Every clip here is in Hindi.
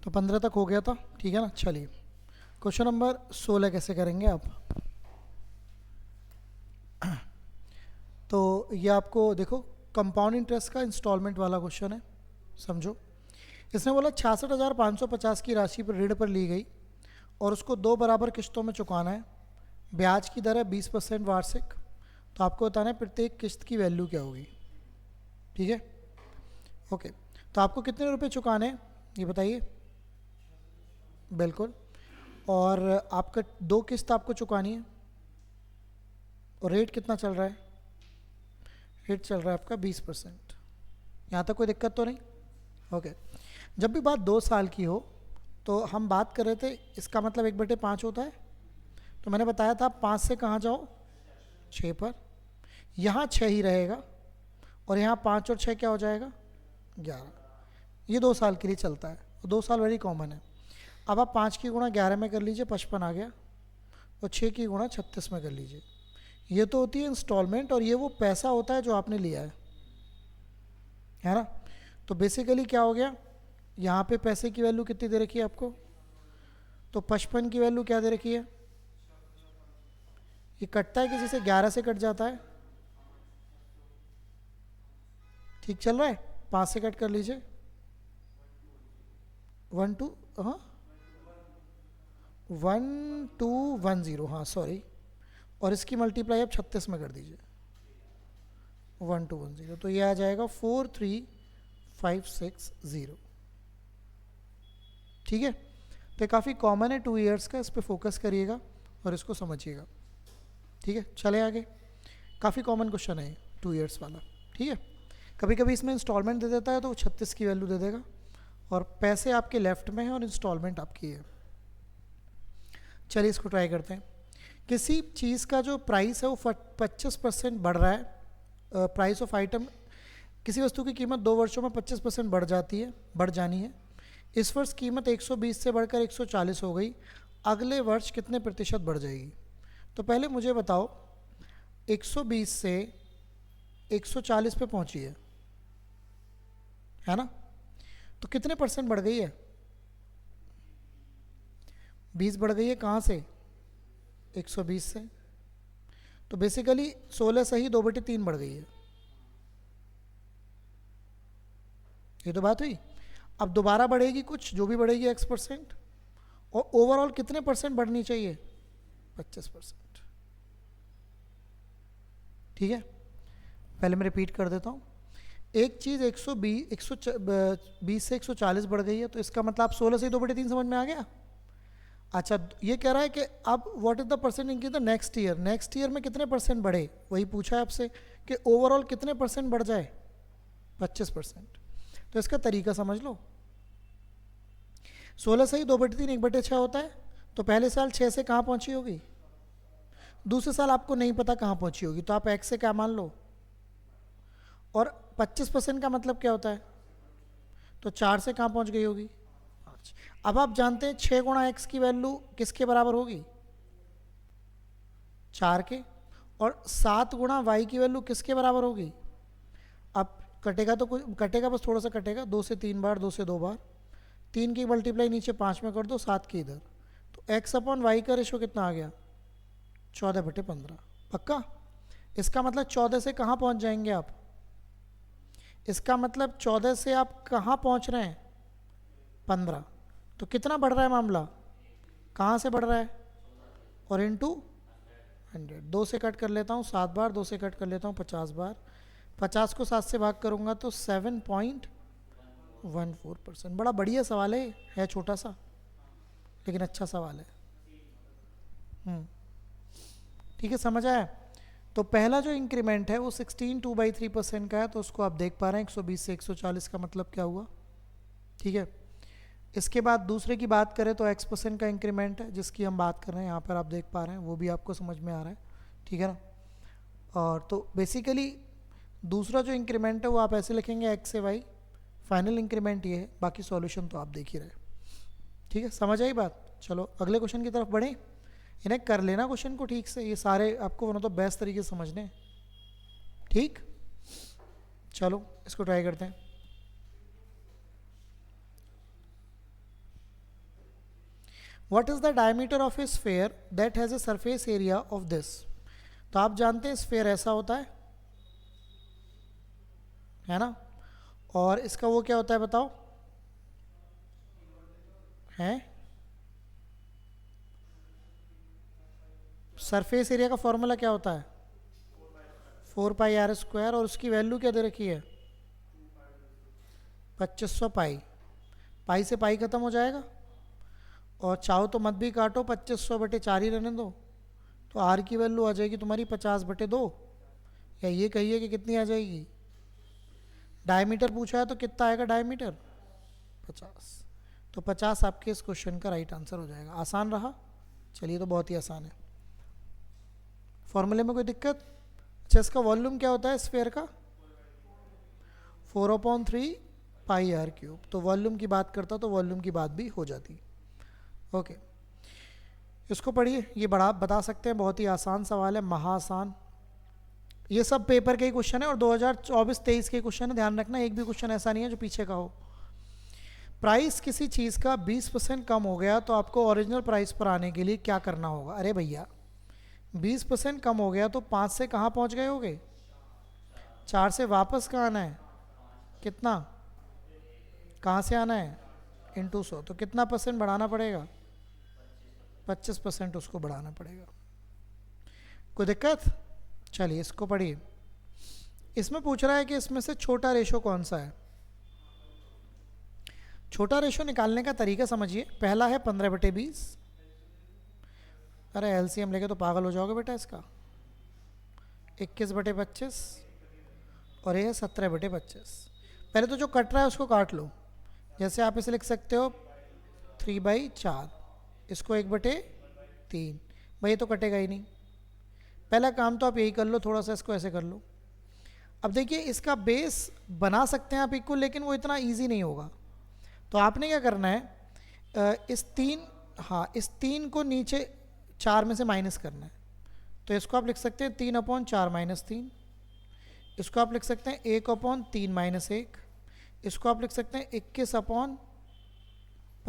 तो 15 तक हो गया था, ठीक है ना। चलिए क्वेश्चन नंबर 16 कैसे करेंगे आप। तो ये आपको देखो कंपाउंड इंटरेस्ट का इंस्टॉलमेंट वाला क्वेश्चन है, समझो। इसने बोला 66,550 की राशि पर ऋण पर ली गई और उसको 2 बराबर किस्तों में चुकाना है। ब्याज की दर है 20% वार्षिक। तो आपको बताना है प्रत्येक किस्त की वैल्यू क्या होगी, ठीक है। ओके, तो आपको कितने रुपए चुकाने हैं ये बताइए। बिल्कुल, और आपका 2 किस्त आपको चुकानी है। और रेट कितना चल रहा है? रेट चल रहा है आपका 20%। यहाँ तक कोई दिक्कत तो नहीं? ओके। जब भी बात 2 साल की हो तो हम बात कर रहे थे, इसका मतलब 1/5 होता है। तो मैंने बताया था 5 से कहाँ जाओ, 6 पर। यहाँ 6 ही रहेगा और यहाँ 5 और 6 क्या हो जाएगा, 11। ये 2 साल के लिए चलता है, 2 साल वेरी कॉमन है। अब आप 5 की गुणा 11 में कर लीजिए, 55 आ गया। और 6 की गुणा 36 में कर लीजिए। ये तो होती है इंस्टॉलमेंट और ये वो पैसा होता है जो आपने लिया है ना। तो बेसिकली क्या हो गया, यहाँ पे पैसे की वैल्यू कितनी दे रखी है आपको, तो 55 की वैल्यू क्या दे रखी है। ये कटता है किसी से, 11 से कट जाता है, ठीक चल रहा है। 5 से कट कर लीजिए, 1 2, हाँ 1210, हाँ सॉरी। और इसकी मल्टीप्लाई आप 36 में कर दीजिए, 1210, तो ये आ जाएगा 43560, ठीक है। तो काफ़ी कॉमन है 2 इयर्स का, इस पर फोकस करिएगा और इसको समझिएगा, ठीक है। चले आगे, काफ़ी कॉमन क्वेश्चन है 2 इयर्स वाला, ठीक है। कभी कभी इसमें इंस्टॉलमेंट दे देता है तो वो 36 की वैल्यू दे देगा, और पैसे आपके लेफ्ट में हैं और इंस्टॉलमेंट आपकी है। चलिए इसको ट्राई करते हैं। किसी चीज़ का जो प्राइस है वो 25% बढ़ रहा है, प्राइस ऑफ आइटम, किसी वस्तु की कीमत 2 वर्षों में 25% बढ़ जानी है। इस वर्ष कीमत 120 से बढ़कर 140 हो गई, अगले वर्ष कितने प्रतिशत बढ़ जाएगी। तो पहले मुझे बताओ, 120 से 140 पे पहुंची है ना, तो कितने परसेंट बढ़ गई है, 20 बढ़ गई है। कहाँ से, 120 से। तो बेसिकली 16 से ही 2/3 बढ़ गई है, ये तो बात हुई। अब दोबारा बढ़ेगी कुछ, जो भी बढ़ेगी X%, और ओवरऑल कितने परसेंट बढ़नी चाहिए, 25%, ठीक है। पहले मैं रिपीट कर देता हूँ। एक चीज़ 120 से 140 बढ़ गई है, तो इसका मतलब आप 16 से 2/3 समझ में आ गया। अच्छा, ये कह रहा है कि अब what is the percent increase the next year, next year में कितने परसेंट बढ़े, वही पूछा है आपसे कि ओवरऑल कितने परसेंट बढ़ जाए, 25%। तो इसका तरीका समझ लो। 16 से ही 2/3 1/6 होता है, तो पहले साल 6 से कहाँ पहुंची होगी, दूसरे साल आपको नहीं पता कहाँ पहुंची होगी, तो आप x से क्या मान लो। और 25% का मतलब क्या होता है, तो 4 से कहाँ पहुंच गई होगी। अब आप जानते हैं 6 गुणा x की वैल्यू किसके बराबर होगी, 4 के। और 7 गुणा y की वैल्यू किसके बराबर होगी। अब कटेगा तो कुछ कटेगा, बस थोड़ा सा कटेगा, 2 से 3 बार, 2 से 2 बार। 3 की मल्टीप्लाई नीचे 5 में कर दो, 7 की इधर। तो x/y का रेशो कितना आ गया, 14/15। पक्का। इसका मतलब 14 से कहाँ पहुँच जाएंगे आप, इसका मतलब 14 से आप कहाँ पहुँच रहे हैं, 15। तो कितना बढ़ रहा है मामला, कहाँ से बढ़ रहा है, और इंटू 100। 2 से कट कर लेता हूँ 7 बार, 2 से कट कर लेता हूँ 50 बार। 50 को 7 से भाग करूँगा तो 7.14%। बड़ा बढ़िया सवाल है छोटा सा लेकिन अच्छा सवाल है। ठीक है, समझ आया। तो पहला जो इंक्रीमेंट है वो 16 2/3% का है, तो उसको आप देख पा रहे हैं 120 से 140 का मतलब क्या हुआ, ठीक है। इसके बाद दूसरे की बात करें तो X% का इंक्रीमेंट है जिसकी हम बात कर रहे हैं, यहाँ पर आप देख पा रहे हैं, वो भी आपको समझ में आ रहा है, ठीक है ना। और तो बेसिकली दूसरा जो इंक्रीमेंट है वो आप ऐसे लिखेंगे X से Y, फाइनल इंक्रीमेंट ये है, बाकी सॉल्यूशन तो आप देख ही रहे, ठीक है। समझ आई बात। चलो अगले क्वेश्चन की तरफ बढ़ें। इन्हें कर लेना क्वेश्चन को ठीक से, ये सारे आपको वन ऑफ द बेस्ट तरीके से समझने हैं, ठीक। चलो इसको ट्राई करते हैं। What is the diameter of A sphere that has a surface area of this. तो आप जानते हैं स्फेयर ऐसा होता है ना, और इसका वो क्या होता है बताओ, है सरफेस एरिया का फॉर्मूला क्या होता है 4πr², और उसकी वैल्यू क्या दे रखी है 2500 पाई। पाई से पाई खत्म हो जाएगा, और चाहो तो मत भी काटो, 2500/4 ही रहने दो, तो आर की वैल्यू आ जाएगी तुम्हारी 50/2, या ये कहिए कि कितनी आ जाएगी, डायमीटर पूछा है तो कितना आएगा डायमीटर 50, तो 50 आपके इस क्वेश्चन का राइट आंसर हो जाएगा। आसान रहा, चलिए तो बहुत ही आसान है। फॉर्मूले में कोई दिक्कत? अच्छा, इसका वॉल्यूम क्या होता है स्फेयर का 4/3πr³, तो वॉल्यूम की बात करता तो वॉल्यूम की बात भी हो जाती। ओके, इसको पढ़िए, ये बड़ा बता सकते हैं, बहुत ही आसान सवाल है, महाआसान। ये सब पेपर के ही क्वेश्चन है और 2024-23 के क्वेश्चन है, ध्यान रखना, एक भी क्वेश्चन ऐसा नहीं है जो पीछे का हो। प्राइस किसी चीज़ का 20% कम हो गया तो आपको ओरिजिनल प्राइस पर आने के लिए क्या करना होगा। अरे भैया 20% कम हो गया तो 5 से कहाँ पहुँच गए होगे, 4 से वापस कहाँ आना है, कितना, कहाँ से आना है × 100, तो कितना % बढ़ाना पड़ेगा 25% उसको बढ़ाना पड़ेगा। कोई दिक्कत? चलिए इसको पढ़िए। इसमें पूछ रहा है कि इसमें से छोटा रेशो कौन सा है। छोटा रेशो निकालने का तरीका समझिए। पहला है 15/20। अरे एलसीएम लेके तो पागल हो जाओगे बेटा इसका। 21/25 और ये है 17/25। पहले तो जो कट रहा है उसको काट लो। जैसे आप इसे लिख सकते हो 3/4, इसको 1/3। भाई ये तो कटेगा ही नहीं। पहला काम तो आप यही कर लो, थोड़ा सा इसको ऐसे कर लो। अब देखिए इसका बेस बना सकते हैं आप इक्वल, लेकिन वो इतना इजी नहीं होगा। तो आपने क्या करना है, इस 3 को नीचे 4 में से माइनस करना है। तो इसको आप लिख सकते हैं 3/4 - 3। इसको आप लिख सकते हैं 1/3 - 1। इसको आप लिख सकते हैं 21/25 -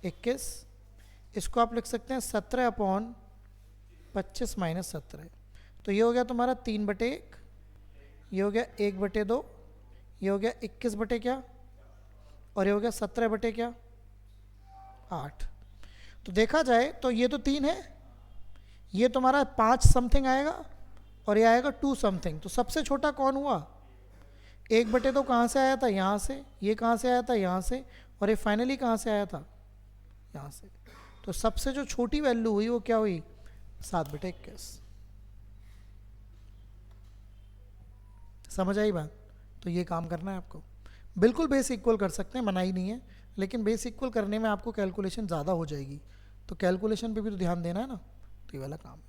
21। इसको आप लिख सकते हैं 17/25 - 17। तो ये हो गया तुम्हारा 3/1, ये हो गया 1/2, ये हो गया 21 क्या, और ये हो गया 17 क्या 8। तो देखा जाए तो ये तो 3 है, ये तुम्हारा 5 समथिंग आएगा और ये आएगा 2 समथिंग। तो सबसे छोटा कौन हुआ 1/2 कहाँ से आया था, यहाँ से। ये कहाँ से आया था, यहाँ से। और ये फाइनली कहाँ से आया था, यहाँ से। तो सबसे जो छोटी वैल्यू हुई वो क्या हुई 7/21। समझ आई बात? तो ये काम करना है आपको। बिल्कुल बेस इक्वल कर सकते हैं, मनाही नहीं है, लेकिन बेस इक्वल करने में आपको कैलकुलेशन ज़्यादा हो जाएगी। तो कैलकुलेशन पे भी तो ध्यान देना है ना, तो ये वाला काम है।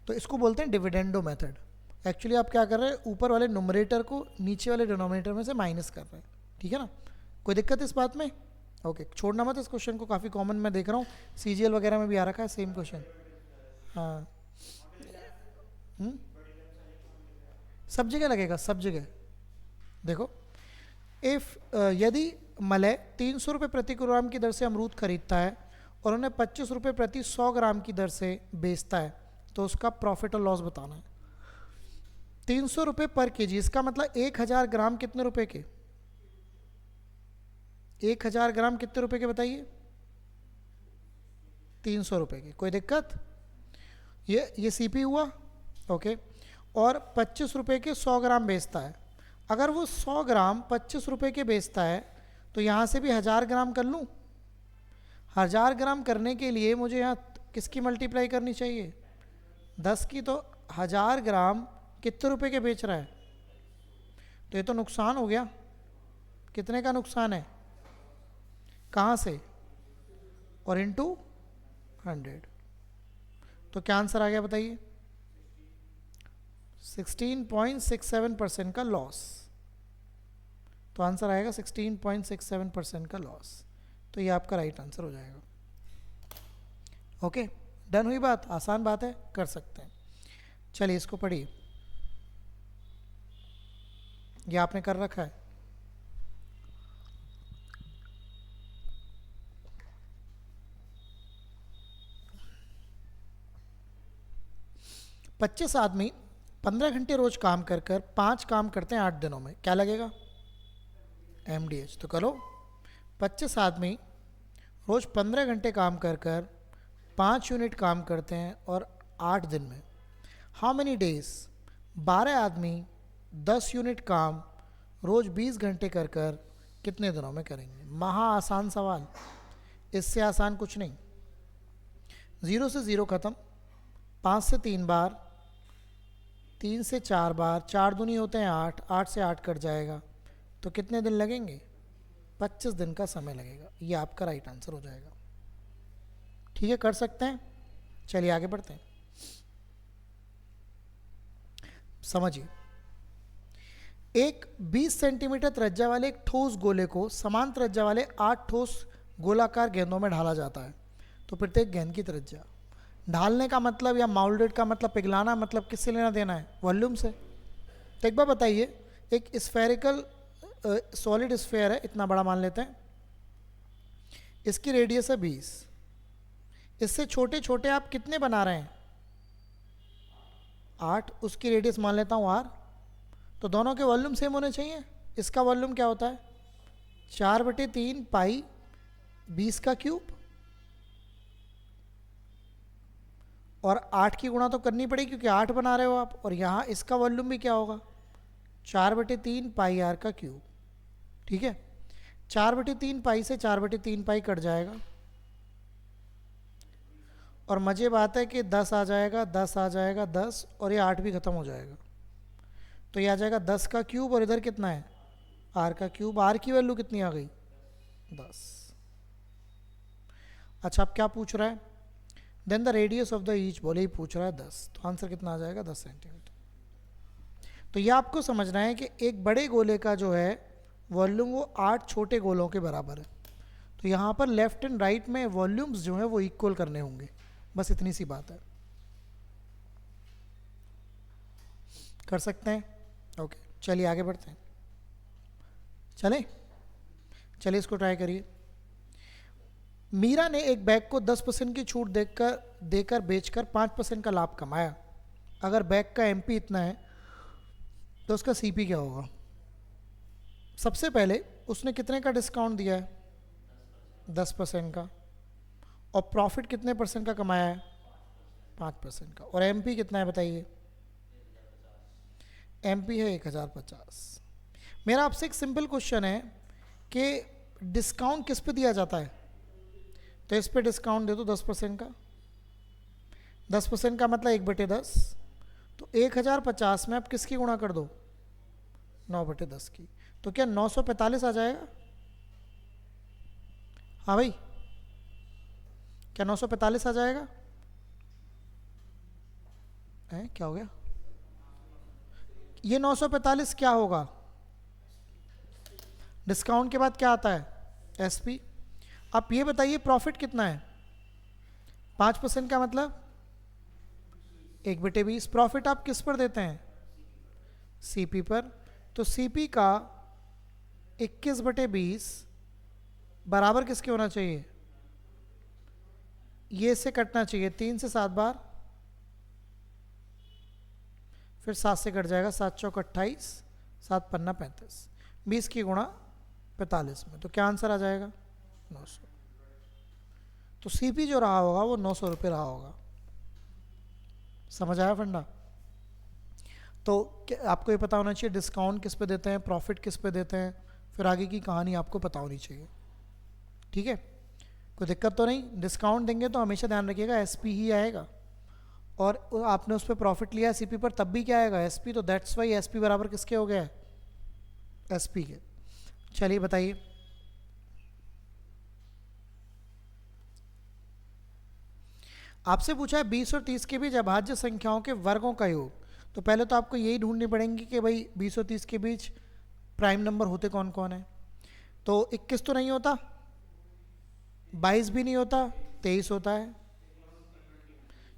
तो इसको बोलते हैं डिविडेंडो मेथड। एक्चुअली आप क्या कर रहे हैं, ऊपर वाले न्यूमरेटर को नीचे वाले डिनोमिनेटर में से माइनस कर रहे हैं, ठीक है ना। कोई दिक्कत इस बात में? ओके, छोड़ना मत इस क्वेश्चन को, काफ़ी कॉमन मैं देख रहा हूँ, सीजीएल वगैरह में भी आ रखा है सेम क्वेश्चन। हाँ, सब जगह लगेगा, सब जगह। देखो यदि मलय 300 रुपये प्रति किलोग्राम की दर से अमरूद खरीदता है और उन्हें 25 रुपये प्रति 100 ग्राम की दर से बेचता है, तो उसका प्रॉफिट और लॉस बताना है। 300 रुपये पर केजी, इसका मतलब 1000 ग्राम कितने रुपए के, 1000 ग्राम कितने रुपए के बताइए 300 रुपये के। कोई दिक्कत? ये सीपी हुआ, ओके। और 25 रुपये के 100 ग्राम बेचता है। अगर वो 100 ग्राम 25 रुपये के बेचता है तो यहाँ से भी 1000 ग्राम कर लूँ। 1000 ग्राम करने के लिए मुझे यहाँ किसकी मल्टीप्लाई करनी चाहिए 10 की। तो 1000 ग्राम कितने रुपए के बेच रहा है, तो ये तो नुकसान हो गया। कितने का नुकसान है, कहाँ से, और इनटू 100। तो क्या आंसर आ गया बताइए 16.67% का लॉस। तो आंसर आएगा 16.67% का लॉस। तो ये आपका राइट आंसर हो जाएगा। ओके, डन हुई बात, आसान बात है, कर सकते हैं। चलिए इसको पढ़िए। ये आपने कर रखा है। पच्चीस आदमी 15 घंटे रोज काम कर कर 5 काम करते हैं 8 दिनों में, क्या लगेगा? MDH। तो करो, 25 आदमी रोज 15 घंटे काम कर कर 5 यूनिट काम करते हैं और 8 दिन में। How many days? 12 आदमी 10 यूनिट काम रोज 20 घंटे कर कर कितने दिनों में करेंगे? महा आसान सवाल, इससे आसान कुछ नहीं। 0 से 0 खत्म, 5 से 3 बार, 3 से 4 बार, 4 दूनी होते हैं 8, 8 से 8 कट जाएगा, तो कितने दिन लगेंगे? 25 दिन का समय लगेगा। ये आपका राइट आंसर हो जाएगा। ठीक है, कर सकते हैं। चलिए आगे बढ़ते हैं। समझिए, एक 20 सेंटीमीटर त्रिज्या वाले एक ठोस गोले को समान त्रिज्या वाले 8 ठोस गोलाकार गेंदों में ढाला जाता है। तो प्रत्येक गेंद की त्रिज्या, ढालने का मतलब या माउल्डेड का मतलब पिघलाना, मतलब किससे लेना देना है? वॉल्यूम से। तो एक बार बताइए, एक स्फेरिकल सॉलिड स्फेयर है, इतना बड़ा मान लेते हैं, इसकी रेडियस है 20। इससे छोटे छोटे आप कितने बना रहे हैं? 8। उसकी रेडियस मान लेता हूँ R। तो दोनों के वॉल्यूम सेम होने चाहिए। इसका वॉल्यूम क्या होता है? 4/3 पाई 20 का क्यूब, और 8 की गुणा तो करनी पड़ेगी क्योंकि 8 बना रहे हो आप। और यहाँ इसका वॉल्यूम भी क्या होगा? 4/3 पाई R का क्यूब। ठीक है, 4/3 पाई से 4/3 पाई कट जाएगा, और मजे बात है कि 10 आ जाएगा, 10 आ जाएगा, 10, और ये 8 भी खत्म हो जाएगा। तो ये आ जाएगा 10 का क्यूब, और इधर कितना है? R का क्यूब। R की वैल्यू कितनी आ गई? 10। अच्छा, अब क्या पूछ रहा है? Then the radius of the each ball, ही पूछ रहा है 10। तो आंसर कितना आ जाएगा? 10 सेंटीमीटर। तो ये आपको समझना है कि एक बड़े गोले का जो है वॉल्यूम वो 8 छोटे गोलों के बराबर है। तो यहाँ पर लेफ्ट एंड राइट में वॉल्यूम्स जो है वो इक्वल करने होंगे, बस इतनी सी बात है। कर सकते हैं? ओके, चलिए आगे बढ़ते हैं। चलिए इसको ट्राई करिए। मीरा ने एक बैग को 10% की छूट देकर बेचकर 5% का लाभ कमाया। अगर बैग का MP इतना है तो उसका CP क्या होगा? सबसे पहले उसने कितने का डिस्काउंट दिया है? 10% का। और प्रॉफिट कितने % का कमाया है? 5% का। और MP कितना है बताइए? MP है 1050। मेरा आपसे एक सिंपल क्वेश्चन है कि डिस्काउंट किस पे दिया जाता है? तो इस पे डिस्काउंट दे दो 10% का। 10% का मतलब 1/10। तो 1050 में आप किसकी गुणा कर दो? 9/10 की। तो क्या 945 आ जाएगा? हाँ भाई, क्या 945 आ जाएगा? क्या हो गया? ये 945 क्या होगा? डिस्काउंट के बाद क्या आता है? SP। आप ये बताइए प्रॉफिट कितना है? 5% का मतलब 1/20। प्रॉफिट आप किस पर देते हैं? CP पर। तो CP का 21/20 बराबर किसके होना चाहिए? ये से कटना चाहिए 3 से 7 बार, फिर 7 से कट जाएगा, 7 चौक 28, 7 पन्ना 35, 20 की गुणा 45 में। तो क्या आंसर आ जाएगा? 900। तो CP जो रहा होगा वो 900 रुपये रहा होगा। समझ आया फंडा? तो आपको ये पता होना चाहिए डिस्काउंट किस पे देते हैं, प्रॉफिट किस पे देते हैं, फिर आगे की कहानी आपको पता होनी चाहिए। ठीक है, कोई दिक्कत तो नहीं? डिस्काउंट देंगे तो हमेशा ध्यान रखिएगा SP ही आएगा, और आपने उस पर प्रॉफिट लिया CP पर तब भी क्या आएगा? SP। तो दैट्स वाई SP बराबर किसके हो गया है? SP के। चलिए बताइए। आपसे पूछा है 20 और 30 के बीच अभाज्य संख्याओं के वर्गों का योग। तो पहले तो आपको यही ढूंढनी पड़ेंगी कि भाई 20 और 30 के बीच प्राइम नंबर होते कौन कौन है। तो 21 तो नहीं होता, 22 भी नहीं होता, 23 होता है,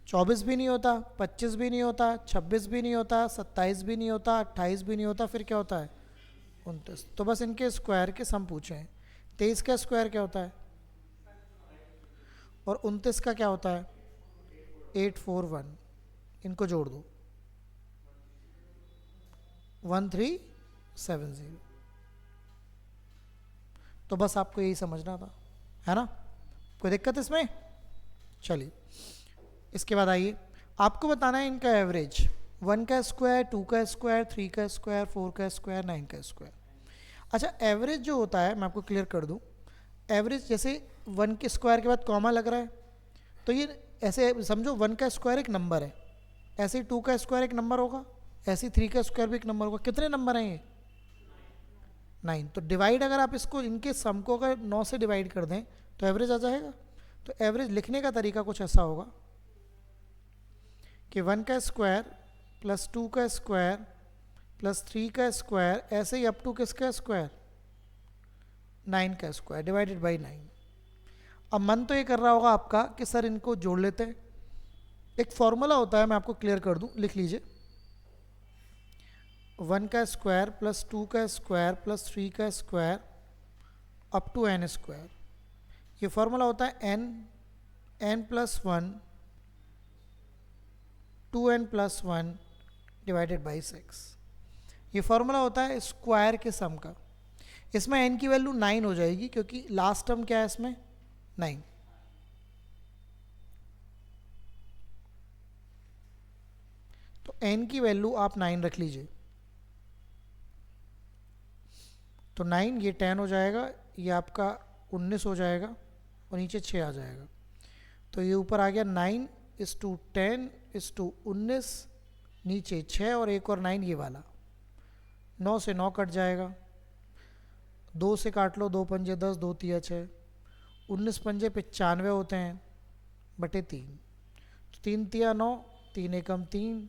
24 भी नहीं होता, 25 भी नहीं होता, 26 भी नहीं होता, 27 भी नहीं होता, 28 भी नहीं होता, फिर क्या होता है? 29। तो बस इनके स्क्वायर के सम पूछे हैं। 23 का स्क्वायर क्या होता है और 29 का क्या होता है? 841। इनको जोड़ दो, 1370। तो बस आपको यही समझना था, है ना? कोई दिक्कत इसमें? चलिए इसके बाद आइए, आपको बताना है इनका एवरेज। 1 का स्क्वायर, 2 का स्क्वायर, 3 का स्क्वायर, 4 का स्क्वायर, 9 का स्क्वायर। अच्छा, एवरेज जो होता है मैं आपको क्लियर कर दूं, एवरेज जैसे 1 के स्क्वायर के बाद कॉमा लग रहा है, तो ये ऐसे समझो 1 का स्क्वायर एक नंबर है, ऐसे ही 2 का स्क्वायर एक नंबर होगा, ऐसे ही 3 का स्क्वायर भी एक नंबर होगा। कितने नंबर हैं ये? 9। तो डिवाइड अगर आप इसको इनके सम को अगर 9 से डिवाइड कर दें तो एवरेज आ जाएगा। तो एवरेज लिखने का तरीका कुछ ऐसा होगा कि 1 का स्क्वायर प्लस 2 का स्क्वायर प्लस 3 का स्क्वायर, ऐसे ही अप टू किसका स्क्वायर? 9 का स्क्वायर डिवाइडेड बाई 9। अब मन तो ये कर रहा होगा आपका कि सर इनको जोड़ लेते हैं। एक फॉर्मूला होता है, मैं आपको क्लियर कर दूं, लिख लीजिए। 1 का स्क्वायर प्लस 2 का स्क्वायर प्लस 3 का square up to n square. ये फॉर्मूला होता है n plus 1 2n plus 1 divided by 6। ये फॉर्मूला होता है स्क्वायर के सम का। इसमें n की वैल्यू 9 हो जाएगी क्योंकि लास्ट टर्म क्या है इसमें? 9। तो n की वैल्यू आप 9 रख लीजिए। तो 9 ये 10 हो जाएगा, ये आपका 19 हो जाएगा और नीचे 6 आ जाएगा। तो ये ऊपर आ गया 9 इस टू 10 इस टू 19, नीचे 6 और एक और 9 ये वाला। 9 से 9 कट जाएगा, 2 से काट लो, 2 पंजे 10, 2 तिया 6, 19 पंजे 95 होते हैं बटे 3। तो 3 तिया 9, 3 एकम 3,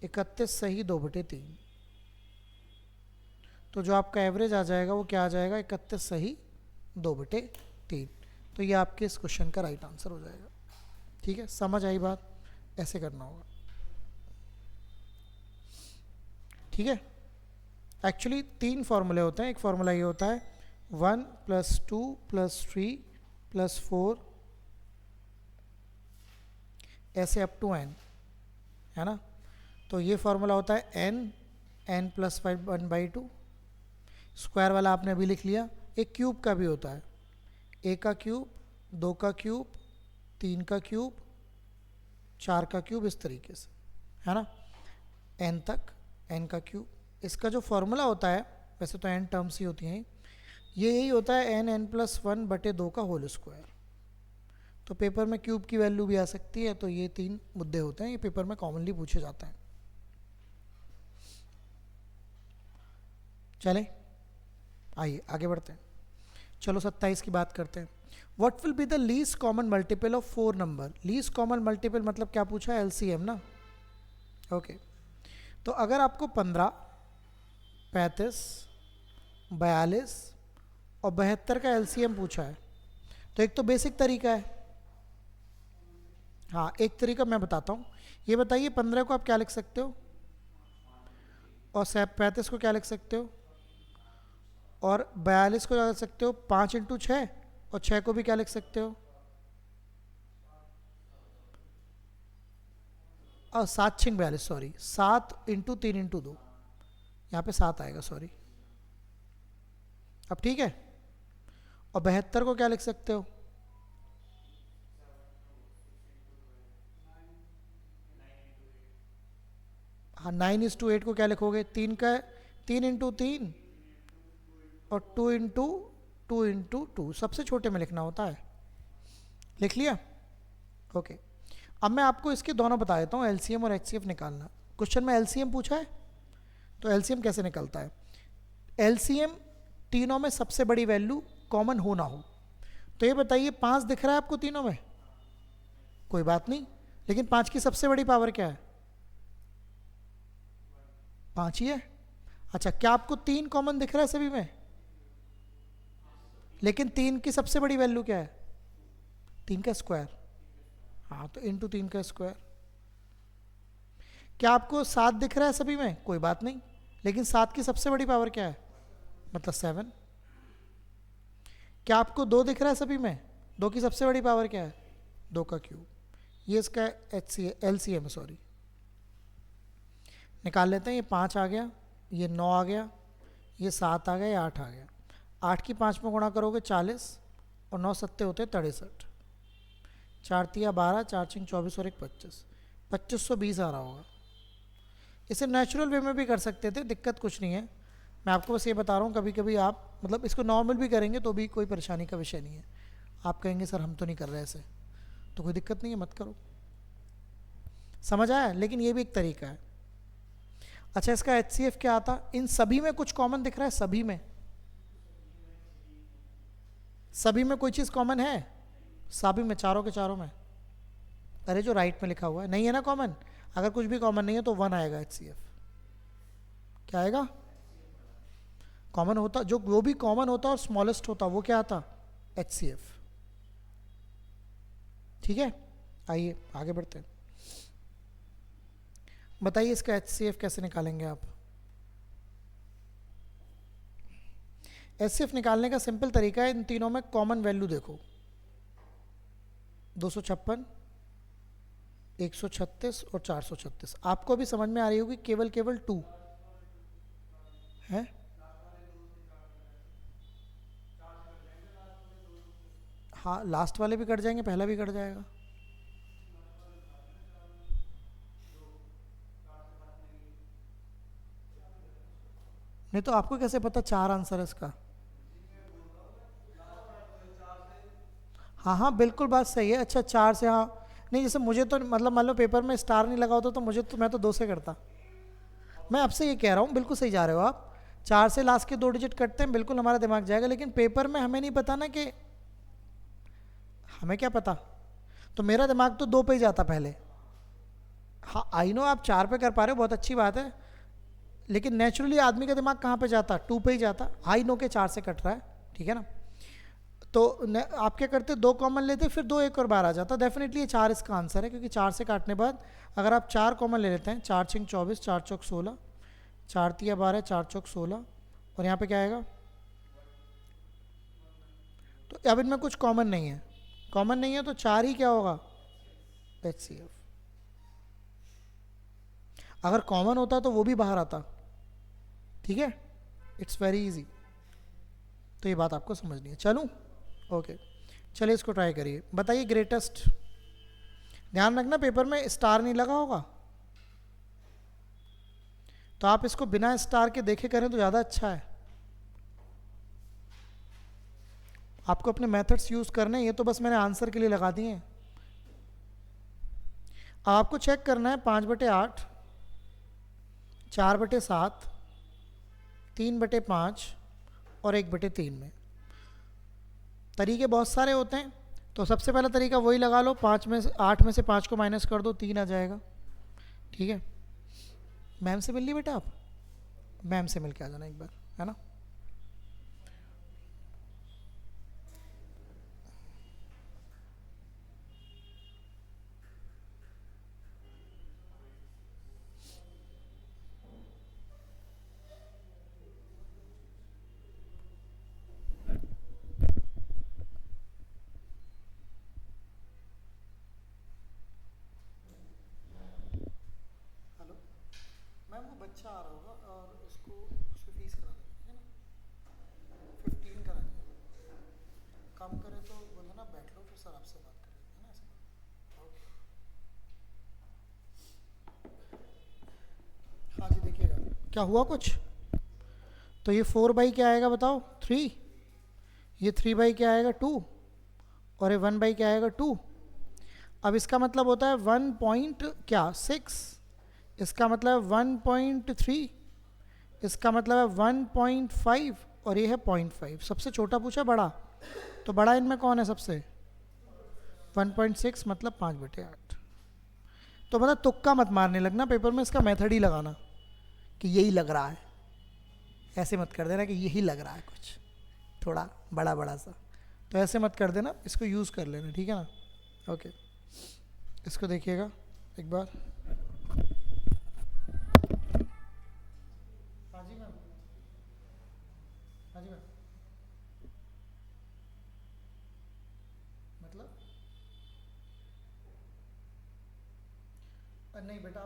31 सही 2 बटे 3। तो जो आपका एवरेज आ जाएगा वो क्या आ जाएगा? 31 सही 2 बटे 3। तो ये आपके इस क्वेश्चन का राइट आंसर हो जाएगा। ठीक है, समझ आई बात? ऐसे करना होगा। ठीक है, एक्चुअली 3 फॉर्मूले होते हैं। एक फॉर्मूला ये होता है 1 प्लस 2 प्लस 3 प्लस 4 ऐसे अप टू n, है ना? तो ये फॉर्मूला होता है n प्लस 1/2। स्क्वायर वाला आपने अभी लिख लिया। एक क्यूब का भी होता है, a का क्यूब, 2 का क्यूब, 3 का क्यूब, 4 का क्यूब, इस तरीके से, है ना? n तक n का क्यूब। इसका जो फॉर्मूला होता है, वैसे तो n टर्म्स ही होती हैं, ये यही होता है n प्लस 1 बटे 2 का होल स्क्वायर। तो पेपर में क्यूब की वैल्यू भी आ सकती है। तो ये 3 मुद्दे होते हैं, ये पेपर में कॉमनली पूछे जाते हैं। चलें, आइए आगे बढ़ते हैं। चलो 27 की बात करते हैं। What will be the least common multiple of 4 number? Least common multiple मतलब क्या पूछा है? एलसीएम ना। ओके, तो अगर आपको 15, 35, 42 और 72 का एलसीएम पूछा है, तो एक तो बेसिक तरीका है। हाँ, एक तरीका मैं बताता हूँ। ये बताइए 15 को आप क्या लिख सकते हो और 35 को क्या लिख सकते हो और 42 को क्या लिख सकते हो? 5 इंटू 6, और 6 को भी क्या लिख सकते हो? और 7 6 42, सॉरी 7 इंटू 3 इंटू 2, यहाँ पे 7 आएगा, सॉरी। अब ठीक है। और 72 को क्या लिख सकते हो? हाँ, 9:8 को क्या लिखोगे? 3 इंटू 3 और 2 इंटू 2 इंटू 2, सबसे छोटे में लिखना होता है। लिख लिया? ओके। अब मैं आपको इसके दोनों बता देता हूँ, एलसीएम और एचसीएफ निकालना। क्वेश्चन में एलसीएम पूछा है, तो एलसीएम कैसे निकलता है? एलसीएम तीनों में सबसे बड़ी वैल्यू कॉमन हो ना हो। तो ये बताइए 5 दिख रहा है आपको तीनों में? कोई बात नहीं, लेकिन 5 की सबसे बड़ी पावर क्या है? 5 ही है। अच्छा, क्या आपको 3 कॉमन दिख रहा है सभी में? लेकिन 3 की सबसे बड़ी वैल्यू क्या है? 3 का स्क्वायर। हाँ, तो इंटू 3 का स्क्वायर। क्या आपको 7 दिख रहा है सभी में? कोई बात नहीं, लेकिन 7 की सबसे बड़ी पावर क्या है? मतलब 7। क्या आपको 2 दिख रहा है सभी में? 2 की सबसे बड़ी पावर क्या है? 2 का क्यूब। ये इसका LCM, सॉरी, निकाल लेते हैं। ये 5 आ गया, ये 9 आ गया, ये 7 आ गया, ये 8 आ गया। 8 की 5 में गुणा करोगे 40, और 9 सत्ते होते 63, 4 तिया 12, 4 छिंग 24 और 1 25, 2520 आ रहा होगा। इसे नेचुरल वे में भी कर सकते थे, दिक्कत कुछ नहीं है। मैं आपको बस ये बता रहा हूँ, कभी कभी आप मतलब इसको नॉर्मल भी करेंगे तो भी कोई परेशानी का विषय नहीं है। आप कहेंगे सर हम तो नहीं कर रहे ऐसे, तो कोई दिक्कत नहीं है, मत करो। समझ आया? लेकिन ये भी एक तरीका है। अच्छा, इसका HCF क्या आता? इन सभी में कुछ कॉमन दिख रहा है? सभी में कोई चीज़ कॉमन है? सभी में, चारों के चारों में? अरे जो राइट में लिखा हुआ है नहीं है ना कॉमन? अगर कुछ भी कॉमन नहीं है तो 1 आएगा HCF। क्या आएगा? कॉमन होता जो वो भी कॉमन होता और स्मॉलेस्ट होता, वो क्या आता? HCF। ठीक है, आइए आगे बढ़ते हैं। बताइए इसका HCF कैसे निकालेंगे आप? HCF निकालने का सिंपल तरीका है, इन तीनों में कॉमन वैल्यू देखो। 256, 136 और 436। आपको भी समझ में आ रही होगी, केवल 2 है। हाँ, लास्ट वाले भी कट जाएंगे, पहला भी कट जाएगा। नहीं तो आपको कैसे पता 4 आंसर है इसका? हाँ हाँ बिल्कुल बात सही है। अच्छा 4 से, हाँ नहीं, जैसे मुझे तो मतलब मान लो पेपर में स्टार नहीं लगा होता तो मुझे तो, मैं तो 2 से करता। मैं आपसे ये कह रहा हूँ, बिल्कुल सही जा रहे हो आप। 4 से लास्ट के 2 डिजिट कटते हैं, बिल्कुल हमारा दिमाग जाएगा, लेकिन पेपर में हमें नहीं पता ना, कि हमें क्या पता। तो मेरा दिमाग तो 2 पे ही जाता पहले। हाँ आई नो आप 4 पे कर पा रहे हो, बहुत अच्छी बात है, लेकिन नेचुरली आदमी का दिमाग कहाँ पे जाता? 2 पे ही जाता। आई नो के 4 से कट रहा है, ठीक है ना? तो आप क्या करते? 2 कॉमन लेते, फिर 2 एक और बार आ जाता। डेफिनेटली ये 4 इसका आंसर है, क्योंकि 4 से काटने बाद अगर आप 4 कॉमन ले लेते हैं, 4 छिंग 24, 4 चौक 16, 4 तिया 12, 4 चौक 16, और यहाँ पे क्या आएगा? तो अब इनमें कुछ कॉमन नहीं है, कॉमन नहीं है तो 4 ही क्या होगा? HCF। अगर कॉमन होता तो वो भी बाहर आता। ठीक है, इट्स वेरी इजी। तो ये बात आपको समझनी है। चलूँ? ओके, चलिए इसको ट्राई करिए। बताइए ग्रेटेस्ट। ध्यान रखना पेपर में स्टार नहीं लगा होगा, तो आप इसको बिना स्टार के देखे करें तो ज़्यादा अच्छा है। आपको अपने मेथड्स यूज़ करने हैं, ये तो बस मैंने आंसर के लिए लगा दिए हैं। अब आपको चेक करना है 5/8, 4/7, 3/5 और 1/3 में। तरीके बहुत सारे होते हैं, तो सबसे पहला तरीका वही लगा लो, 8 में से 5 को माइनस कर दो, 3 आ जाएगा। ठीक है, मैम से मिल ली बेटा आप? मैम से मिल के आ जाना एक बार, है ना? हेलो मैम, वो बच्चा आ रहा होगा और उसकी फीस करा देंगे, है ना? 15 करा देंगे। कम करे तो बोला ना, बैठ लो, फिर सर आपसे बात करेंगे, है ना? ऐसा ओके। हाँ जी, देखिएगा क्या हुआ कुछ। तो ये 4 क्या आएगा बताओ? 3। ये 3 क्या आएगा? 2। और ये 1 क्या आएगा? 2। अब इसका मतलब होता है 1 पॉइंट क्या 6, इसका मतलब है 1.3, इसका मतलब है 1.5, और ये है 0.5। सबसे छोटा पूछा बड़ा, तो बड़ा इनमें कौन है सबसे? 1.6, मतलब 5/8। तो मतलब तुक्का मत मारने लगना पेपर में, इसका मेथड ही लगाना कि यही लग रहा है। ऐसे मत कर देना कि यही लग रहा है कुछ थोड़ा बड़ा बड़ा सा, तो ऐसे मत कर देना, इसको यूज़ कर लेना, ठीक है ना? ओके, इसको देखिएगा एक बार। हाँ जी मैम। समझ में? मतलब नहीं बेटा,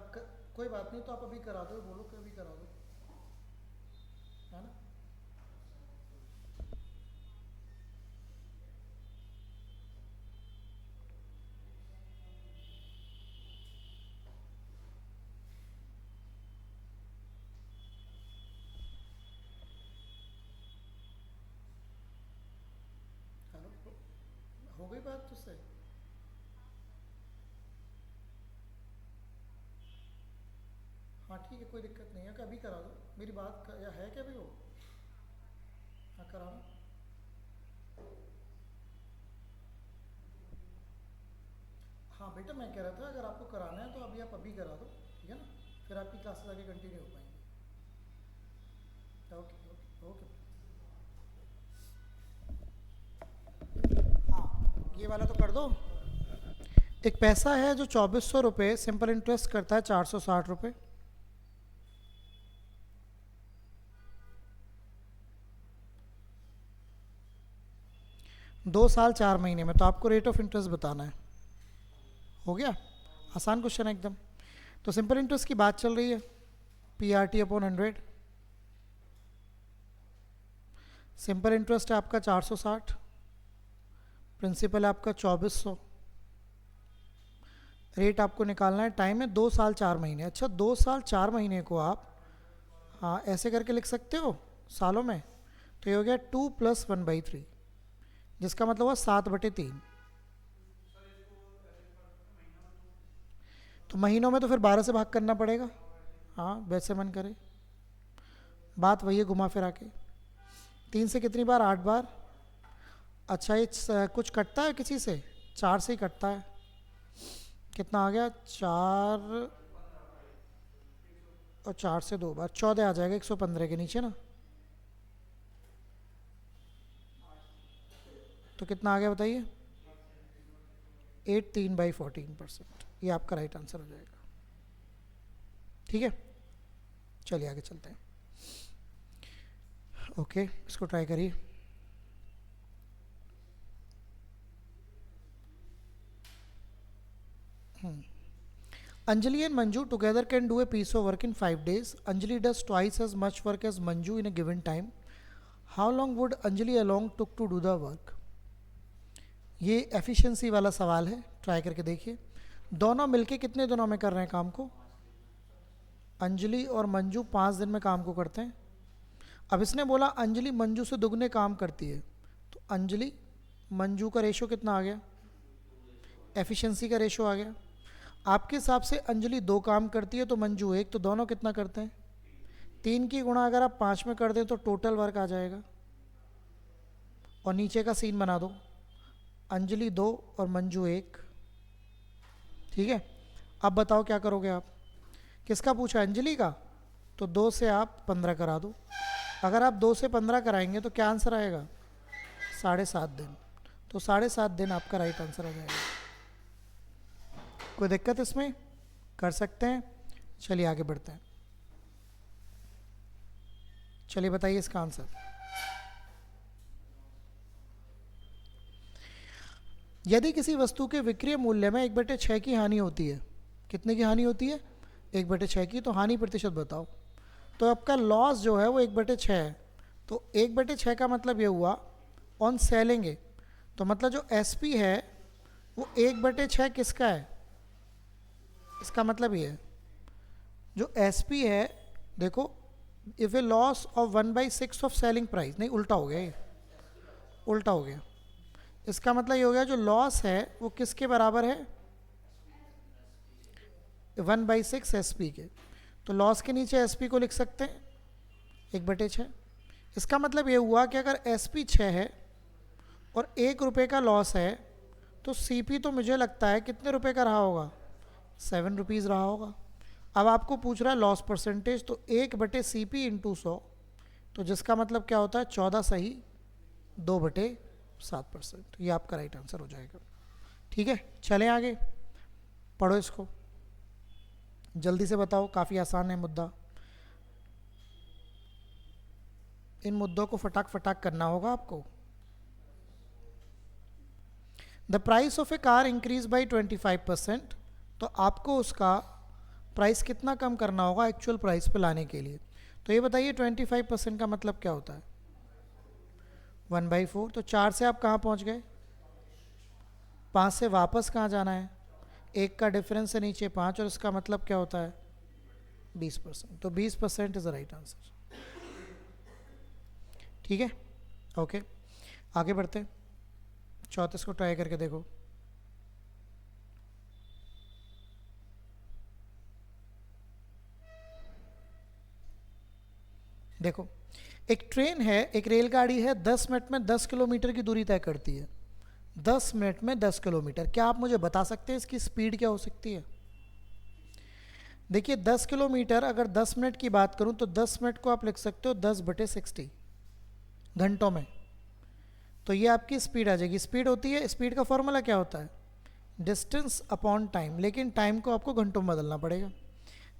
कोई बात नहीं, तो आप अभी करा दो, बोलो कि अभी करा दो, है ना? हेलो, हो गई बात तुझसे? हाँ ठीक है, कोई दिक्कत नहीं है, कि अभी करा दो, मेरी बात या है क्या अभी वो? हाँ करा दो। हाँ बेटा, मैं कह रहा था अगर आपको कराना है तो अभी आप अभी करा दो, ठीक है ना? फिर आपकी क्लासेस आगे कंटिन्यू हो पाएंगी। Okay okay okay. हाँ ये वाला तो कर दो। एक पैसा है जो 2400 रुपये सिंपल इंटरेस्ट करता है 460 रुपये। 2 साल 4 महीने में, तो आपको रेट ऑफ इंटरेस्ट बताना है। हो गया? आसान क्वेश्चन है एकदम। तो सिंपल इंटरेस्ट की बात चल रही है, P R T upon 100। Simple interest है आपका 460, प्रिंसिपल है आपका 2400, रेट आपको निकालना है, टाइम है 2 साल 4 महीने। अच्छा 2 साल 4 महीने को आप हाँ ऐसे करके लिख सकते हो सालों में, तो ये हो गया 2+1/3, जिसका मतलब हुआ 7/3। तो महीनों में तो फिर 12 से भाग करना पड़ेगा। हाँ वैसे मन करे, बात वही है घुमा फिरा के। 3 से कितनी बार? 8 बार। अच्छा ये कुछ कटता है किसी से? 4 से ही कटता है। कितना आ गया? 4 और 4 से 2 बार 14 आ जाएगा 115 के नीचे ना। तो कितना आ गया बताइए? 8 3/14%। ये आपका राइट आंसर हो जाएगा। ठीक है, चलिए आगे चलते हैं। ओके इसको ट्राई करिए। Anjali and Manju together can do a piece of work in 5 days. Anjali does twice as much work as Manju in a given time. How long would Anjali alone took to do the work? ये एफिशिएंसी वाला सवाल है, ट्राई करके देखिए। दोनों मिलके कितने दिनों में कर रहे हैं काम को? अंजलि और मंजू 5 दिन में काम को करते हैं। अब इसने बोला अंजलि मंजू से दुगने काम करती है, तो अंजलि मंजू का रेशो कितना आ गया? एफिशिएंसी का रेशो आ गया। आपके हिसाब से अंजलि 2 काम करती है तो मंजू 1, तो दोनों कितना करते हैं? 3 की गुणा अगर आप 5 में कर दें तो टोटल वर्क आ जाएगा। और नीचे का सीन बना दो, अंजलि 2 और मंजू 1। ठीक है, अब बताओ क्या करोगे आप? किसका पूछा? अंजलि का। तो 2 से आप 15 करा दो। अगर आप 2 से 15 कराएंगे तो क्या आंसर आएगा? 7.5 दिन। तो 7.5 दिन आपका राइट आंसर आ जाएगा। कोई दिक्कत इसमें? कर सकते हैं। चलिए आगे बढ़ते हैं। चलिए बताइए इसका आंसर। यदि किसी वस्तु के विक्रय मूल्य में 1/6 की हानि होती है, कितने की हानि होती है? 1/6 की। तो हानि प्रतिशत बताओ। तो आपका लॉस जो है वो 1/6 है। तो 1/6 का मतलब ये हुआ ऑन सेलिंग। तो मतलब जो एसपी है वो 1/6 किसका है? इसका मतलब ये है जो एसपी है, देखो if A loss of 1/6 of selling price, नहीं उल्टा हो गया ये, उल्टा हो गया। इसका मतलब ये हो गया जो लॉस है वो किसके बराबर है? 1/6 एसपी के। तो लॉस के नीचे एसपी को लिख सकते हैं 1/6। इसका मतलब ये हुआ कि अगर एसपी 6 है और 1 रुपये का लॉस है, तो सीपी तो मुझे लगता है कितने रुपए का रहा होगा? 7 रुपीज़ रहा होगा। अब आपको पूछ रहा है लॉस परसेंटेज, तो 1/CP इंटू 100, तो जिसका मतलब क्या होता है? 14 सही 2/7%। ये आपका राइट आंसर हो जाएगा। ठीक है, चलें आगे, पढ़ो इसको जल्दी से बताओ, काफ़ी आसान है मुद्दा। इन मुद्दों को फटाक फटाक करना होगा आपको। The price of A car increase by 25%, तो आपको उसका प्राइस कितना कम करना होगा एक्चुअल प्राइस पे लाने के लिए। तो ये बताइए 25% का मतलब क्या होता है? 1/4। तो 4 से आप कहाँ पहुँच गए? 5 से वापस कहाँ जाना है? 1 का डिफरेंस है नीचे 5, और इसका मतलब क्या होता है? 20%। तो 20% इज द राइट आंसर। ठीक है, ओके, आगे बढ़ते हैं। 34 को ट्राई करके देखो। देखो, एक ट्रेन है, एक रेलगाड़ी है, 10 मिनट में 10 किलोमीटर की दूरी तय करती है। 10 मिनट में 10 किलोमीटर, क्या आप मुझे बता सकते हैं इसकी स्पीड क्या हो सकती है? देखिए 10 किलोमीटर, अगर 10 मिनट की बात करूं तो 10 मिनट को आप लिख सकते हो 10/60 घंटों में। तो ये आपकी स्पीड आ जाएगी। स्पीड होती है, स्पीड का फॉर्मूला क्या होता है? डिस्टेंस अपॉन टाइम, लेकिन टाइम को आपको घंटों में बदलना पड़ेगा।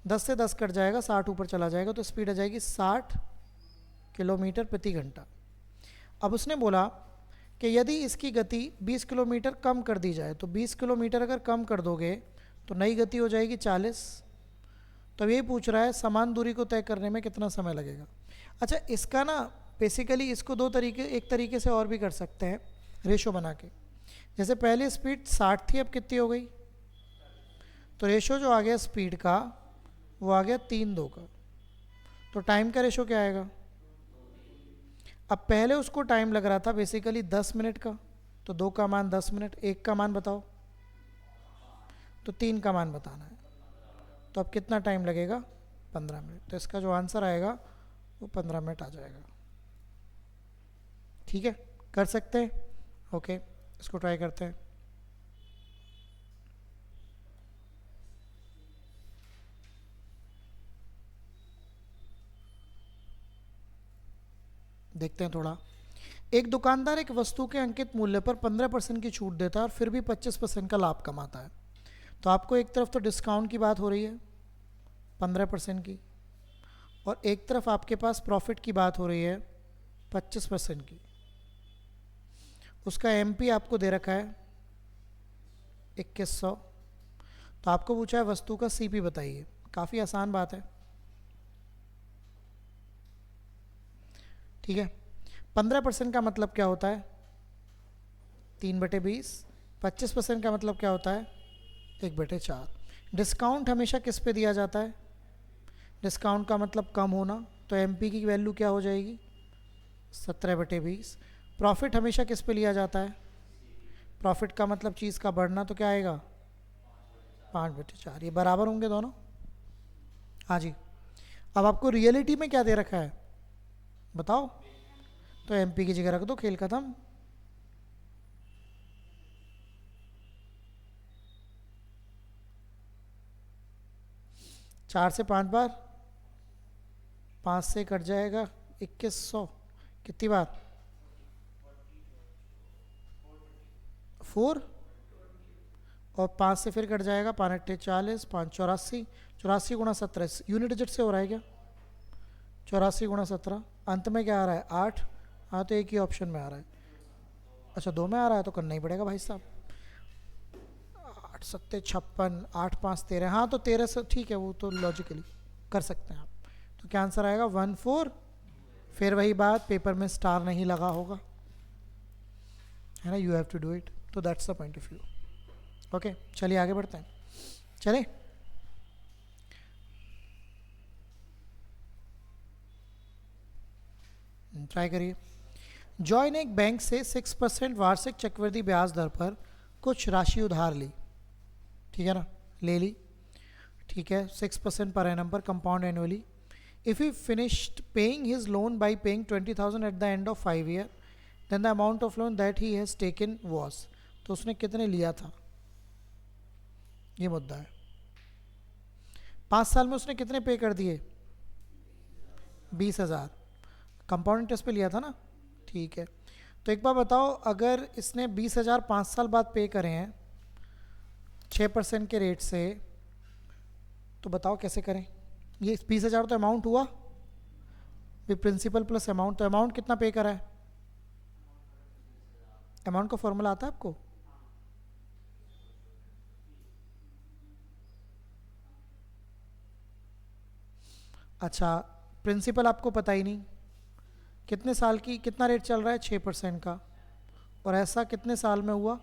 10 से 10 कट जाएगा, 60 ऊपर चला जाएगा, तो स्पीड आ जाएगी 60 किलोमीटर प्रति घंटा। अब उसने बोला कि यदि इसकी गति 20 किलोमीटर कम कर दी जाए, तो 20 किलोमीटर अगर कम कर दोगे तो नई गति हो जाएगी 40। तो ये पूछ रहा है समान दूरी को तय करने में कितना समय लगेगा। अच्छा, इसका ना बेसिकली इसको एक तरीके से और भी कर सकते हैं, रेशो बना के। जैसे पहले स्पीड 60 थी, अब कितनी हो गई? तो रेशो जो आ गया स्पीड का वो आ गया 3:2 का। तो टाइम का रेशो क्या आएगा? अब पहले उसको टाइम लग रहा था बेसिकली 10 मिनट का, तो 2 का मान 10 मिनट, 1 का मान बताओ, तो 3 का मान बताना है। तो अब कितना टाइम लगेगा? 15 मिनट। तो इसका जो आंसर आएगा वो 15 मिनट आ जाएगा। ठीक है, कर सकते हैं। ओके, इसको ट्राई करते हैं। देखते हैं थोड़ा। एक दुकानदार एक वस्तु के अंकित मूल्य पर 15% की छूट देता है और फिर भी 25% का लाभ कमाता है। तो आपको एक तरफ तो डिस्काउंट की बात हो रही है 15% की, और एक तरफ आपके पास प्रॉफिट की बात हो रही है 25% की। उसका एमपी आपको दे रखा है 2100। तो आपको पूछा है वस्तु का सीपी बताइए। काफ़ी आसान बात है। ठीक है, 15% का मतलब क्या होता है? 3/20। 25% का मतलब क्या होता है? 1/4। डिस्काउंट हमेशा किस पे दिया जाता है? डिस्काउंट का मतलब कम होना, तो एमपी की वैल्यू क्या हो जाएगी? 17/20। प्रॉफिट हमेशा किस पे लिया जाता है? प्रॉफिट का मतलब चीज़ का बढ़ना, तो क्या आएगा? 5/4। ये बराबर होंगे दोनों। हाँ जी। अब आपको रियलिटी में क्या दे रखा है बताओ? तो एमपी की जगह रख दो, खेल खत्म। चार से 5 बार, 5 से कट जाएगा 2100। कितनी बार? 4, और 5 से फिर कट जाएगा 5×8 = 40, 5 84 गुणा 17 यूनिट डिजिट से हो रहा है क्या? 84 गुणा 17, अंत में क्या आ रहा है? 8। हाँ, तो एक ही ऑप्शन में आ रहा है। अच्छा, 2 में आ रहा है तो करना ही पड़ेगा भाई साहब। 8 7 56, 8 5 13। हाँ, तो 13 से ठीक है, वो तो लॉजिकली कर सकते हैं आप। तो क्या आंसर आएगा? 14। फिर वही बात, पेपर में स्टार नहीं लगा होगा, है ना? You have to do it. तो that's the point of view. Okay, चलिए आगे बढ़ते हैं। चलें, ट्राई करिए। जॉय ने एक बैंक से 6% वार्षिक चक्रवृद्धि ब्याज दर पर कुछ राशि उधार ली। ठीक है ना, ले ली। ठीक है, 6% पर एनम पर, compound annually. If he finished paying his loan by paying 20,000 at the end of 5 year, then the amount of loan that he has taken was. तो उसने कितने लिया था, ये मुद्दा है। 5 साल में उसने कितने पे कर दिए? 20,000। कंपाउंड इंटरेस्ट पे लिया था ना? ठीक है, तो एक बार बताओ, अगर इसने 20,000 5 साल बाद पे करे हैं 6% के रेट से, तो बताओ कैसे करें? ये 20,000 तो अमाउंट हुआ, भी प्रिंसिपल प्लस अमाउंट, तो अमाउंट कितना पे करा है? अमाउंट का फॉर्मूला आता है आपको? अच्छा, प्रिंसिपल आपको पता ही नहीं, कितने साल की कितना रेट चल रहा है? 6% का, और ऐसा कितने साल में हुआ?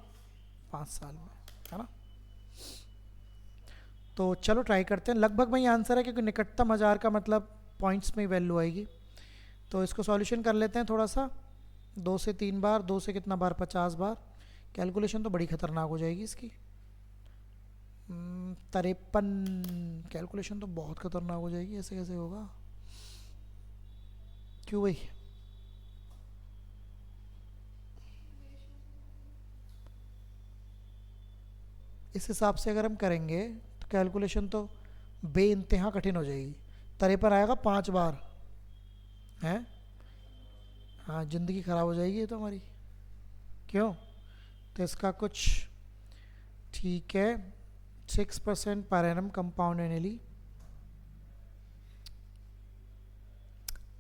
5 साल में, है ना? तो चलो ट्राई करते हैं, लगभग वही आंसर है क्योंकि निकटतम हज़ार का मतलब पॉइंट्स में ही वैल्यू आएगी। तो इसको सॉल्यूशन कर लेते हैं थोड़ा सा, 2 से 3 बार, 2 से कितना बार? 50 बार। कैलकुलेशन तो बड़ी खतरनाक हो जाएगी इसकी, 53। कैलकुलेशन तो बहुत खतरनाक हो जाएगी, ऐसे कैसे होगा? क्यों भाई? इस हिसाब से अगर हम करेंगे तो कैलकुलेशन तो बेइंतहा कठिन हो जाएगी। 53 आएगा 5 बार, हैं? हाँ, ज़िंदगी ख़राब हो जाएगी ये तो हमारी। क्यों? तो इसका कुछ ठीक है, 6% per annum compound annually,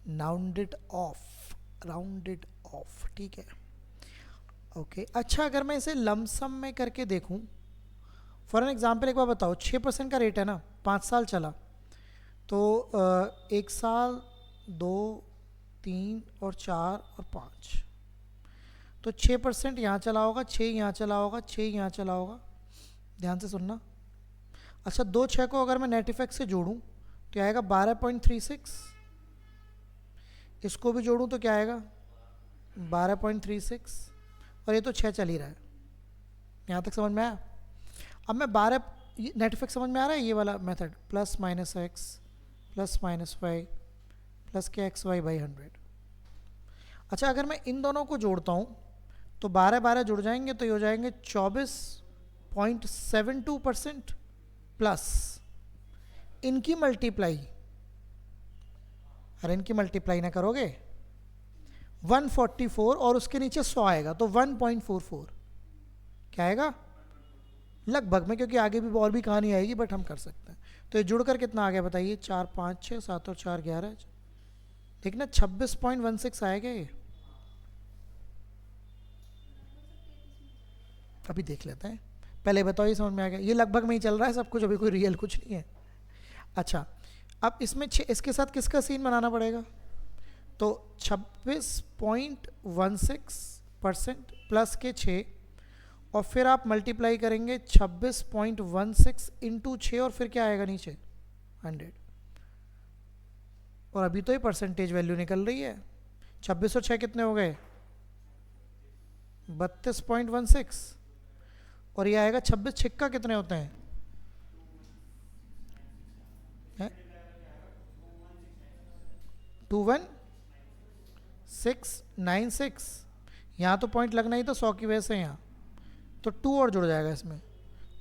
rounded off, ठीक है, ओके। अच्छा, अगर मैं इसे लमसम में करके देखूं, फॉर एन एग्जाम्पल, एक बार बताओ, 6% का रेट है ना, 5 साल चला, तो 1 साल, 2, 3 और 4 और 5, तो 6% यहाँ चला होगा, 6 यहाँ चला होगा, 6 यहाँ चला होगा। ध्यान से सुनना। अच्छा, 2 6 को अगर मैं नेट इफेक्ट से जोड़ूं तो आएगा 12.36, इसको भी जोड़ूं तो क्या आएगा? 12.36, और ये तो 6 चल ही रहा है। यहाँ तक समझ में आया? अब मैं 12, नेट इफेक्ट समझ में आ रहा है? ये वाला method, plus minus x plus minus y plus के एक्स वाई बाई 100। अच्छा, अगर मैं इन दोनों को जोड़ता हूँ तो 12 12 जुड़ जाएंगे तो ये हो जाएंगे 24.72% प्लस इनकी मल्टीप्लाई, अरे इनकी मल्टीप्लाई ना करोगे, 144 और उसके नीचे 100 आएगा तो 1.44, क्या आएगा? लगभग में, क्योंकि आगे भी और भी कहानी आएगी, बट हम कर सकते हैं। तो ये जुड़कर कितना आ गया बताइए? 4 5 6 7 और 4 11, देखना 26.16 आएगा ये। अभी देख लेते हैं, पहले बताओ ये समझ में आ गया? ये लगभग में ही चल रहा है सब कुछ, अभी कोई रियल कुछ नहीं है। अच्छा, अब इसमें इसके साथ किसका सीन बनाना पड़ेगा? तो 26.16% प्लस के 6, और फिर आप मल्टीप्लाई करेंगे 26.16 इंटू 6, और फिर क्या आएगा नीचे? 100। और अभी तो ये परसेंटेज वैल्यू निकल रही है। 26 और 6 कितने हो गए? 32.16, और ये आएगा 26 छिक्का कितने होते हैं? 21696। यहाँ तो पॉइंट लगना ही तो 100 की वजह से, यहाँ तो 2 और जुड़ जाएगा इसमें,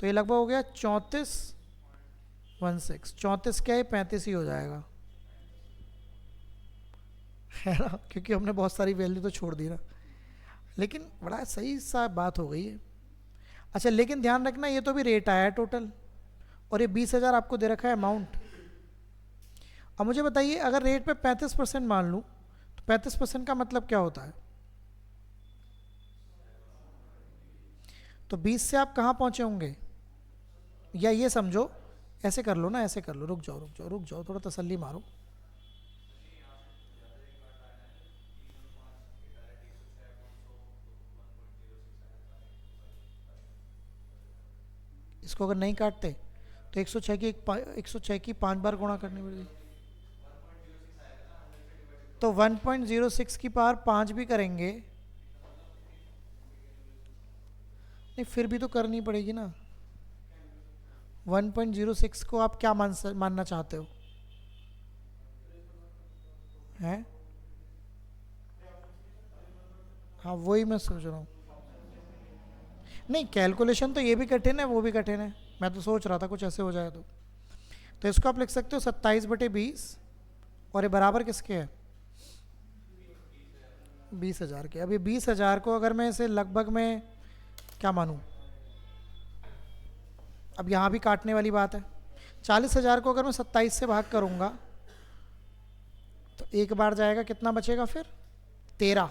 तो ये लगभग हो गया 3416। 34 क्या है? 35 ही हो जाएगा, है ना? क्योंकि हमने बहुत सारी वैल्यू तो छोड़ दी ना, लेकिन बड़ा सही सा बात हो गई है। अच्छा, लेकिन ध्यान रखना, ये तो भी रेट आया है टोटल, और ये 20,000 आपको दे रखा है अमाउंट। अब मुझे बताइए, अगर रेट पे 35% मान लूँ तो 35% का मतलब क्या होता है? तो 20 से आप कहाँ पहुँचे होंगे? या ये समझो, ऐसे कर लो ना, ऐसे कर लो, रुक जाओ रुक जाओ रुक जाओ, थोड़ा तसल्ली मारो। इसको अगर नहीं काटते तो 106 की 106 की 5 बार गुणा करनी पड़ेगी, तो 1.06 की पावर 5 भी करेंगे, नहीं फिर भी तो करनी पड़ेगी ना। 1.06 को आप क्या मानना चाहते हो? हैं? हाँ, वही मैं सोच रहा हूँ। नहीं, कैलकुलेशन तो ये भी कठिन है, वो भी कठिन है, मैं तो सोच रहा था कुछ ऐसे हो जाए तो इसको आप लिख सकते हो 27/20, और ये बराबर किसके है? 20,000 के। अब ये 20,000 को अगर मैं इसे लगभग में क्या मानूं, अब यहाँ भी काटने वाली बात है। 40,000 को अगर मैं 27 से भाग करूँगा तो एक बार जाएगा, कितना बचेगा फिर? 13।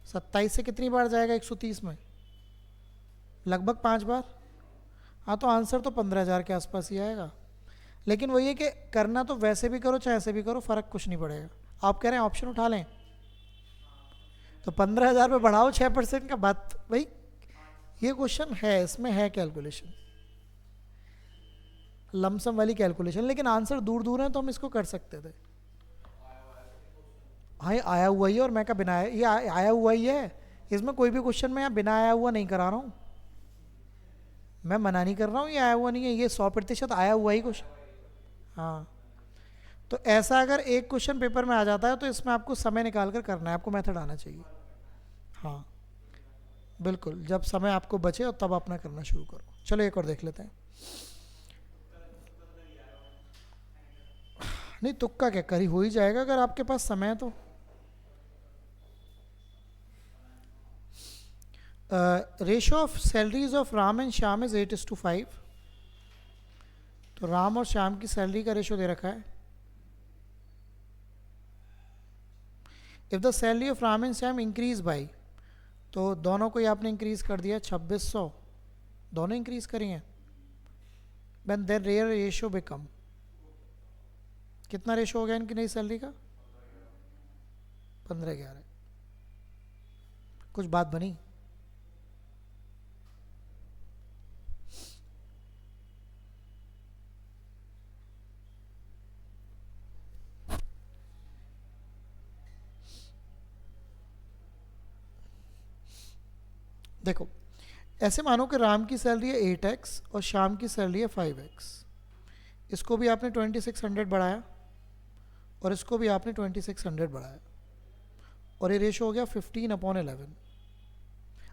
27 से कितनी बार जाएगा 130 में? लगभग 5 बार। हाँ, तो आंसर तो 15,000 के आसपास ही आएगा। लेकिन वही है कि करना तो वैसे भी करो चाहे ऐसे भी करो, फ़र्क कुछ नहीं पड़ेगा। आप कह रहे हैं ऑप्शन उठा लें, तो 15,000 पे बढ़ाओ 6% का बात भाई, ये क्वेश्चन है, इसमें है कैलकुलेशन, लमसम वाली कैलकुलेशन, लेकिन आंसर दूर दूर है तो हम इसको कर सकते थे। हाँ, ये आया हुआ ही है, और मैं क्या बिना आया, ये आया हुआ ही है, इसमें कोई भी क्वेश्चन मैं यहाँ बिना आया हुआ नहीं करा रहा हूँ, मैं मना नहीं कर रहा हूँ, ये आया हुआ नहीं है, ये 100% आया हुआ ही क्वेश्चन। हाँ, तो ऐसा अगर एक क्वेश्चन पेपर में आ जाता है तो इसमें आपको समय निकाल कर करना है, आपको मेथड आना चाहिए। हाँ बिल्कुल, जब समय आपको बचे और तब अपना करना शुरू करो। चलो एक और देख लेते हैं। नहीं, तुक्का क्या, करी हो ही जाएगा अगर आपके पास समय है तो। Ratio of salaries of Ram and Shyam is 8:5। तो राम और श्याम की सैलरी का रेशो दे रखा है। If the salary of Ram and Shyam increase by, तो दोनों को ही आपने इंक्रीज कर दिया 2600, दोनों इंक्रीज करी हैं, then their rare ratio become, कितना रेशो हो गया इनकी नई सैलरी का? 15:11। कुछ बात बनी? देखो, ऐसे मानो कि राम की सैलरी है 8x और श्याम की सैलरी है 5x। इसको भी आपने 2600 बढ़ाया और इसको भी आपने 2600 बढ़ाया, और ये रेशो हो गया 15/11।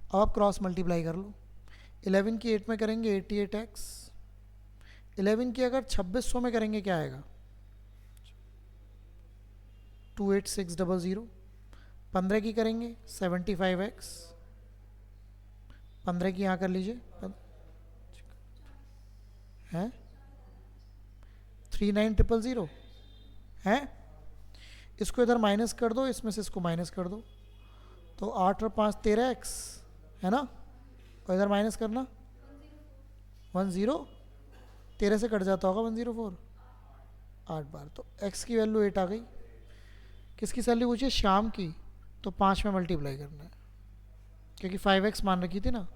अब आप क्रॉस मल्टीप्लाई कर लो। 11 की 8 में करेंगे 88x, 11 की अगर 2600 में करेंगे क्या आएगा? 28600। 15 की करेंगे 75x, 15 की यहाँ कर लीजिए, हैं 39,000 हैं। इसको इधर माइनस कर दो, इसमें से इसको माइनस कर दो, तो 8 और 5 13x है ना, और इधर माइनस करना 10, 13 से कट जाता होगा 104, 8 बार, तो x की वैल्यू 8 आ गई। किसकी सैलरी पूछी? शाम की, तो 5 में मल्टीप्लाई करना है, क्योंकि 5x मान रखी थी ना।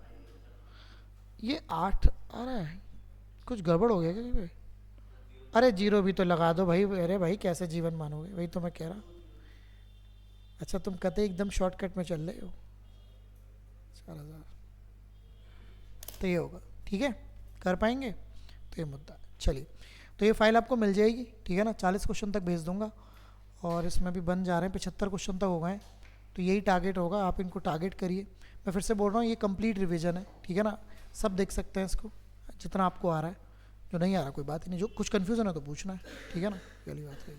ये 8 आ रहा है, कुछ गड़बड़ हो गया क्या भाई? अरे 0 भी तो लगा दो भाई, अरे भाई कैसे जीवन मानोगे, वही तो मैं कह रहा। अच्छा, तुम कहते एकदम शॉर्टकट में चल रहे हो। 4000, तो ये होगा, ठीक है, कर पाएंगे, तो ये मुद्दा है। चलिए, तो ये फाइल आपको मिल जाएगी, ठीक है ना, 40 क्वेश्चन तक भेज दूंगा, और इसमें भी बन जा रहे हैं, 75 क्वेश्चन तक हो गए, तो यही टारगेट होगा, आप इनको टारगेट करिए। मैं फिर से बोल रहा हूँ, ये कंप्लीट रिवीजन है, ठीक है ना, सब देख सकते हैं इसको, जितना आपको आ रहा है, जो नहीं आ रहा कोई बात ही नहीं, जो कुछ कन्फ्यूज़न है तो पूछना है, ठीक है ना, पहली बात है।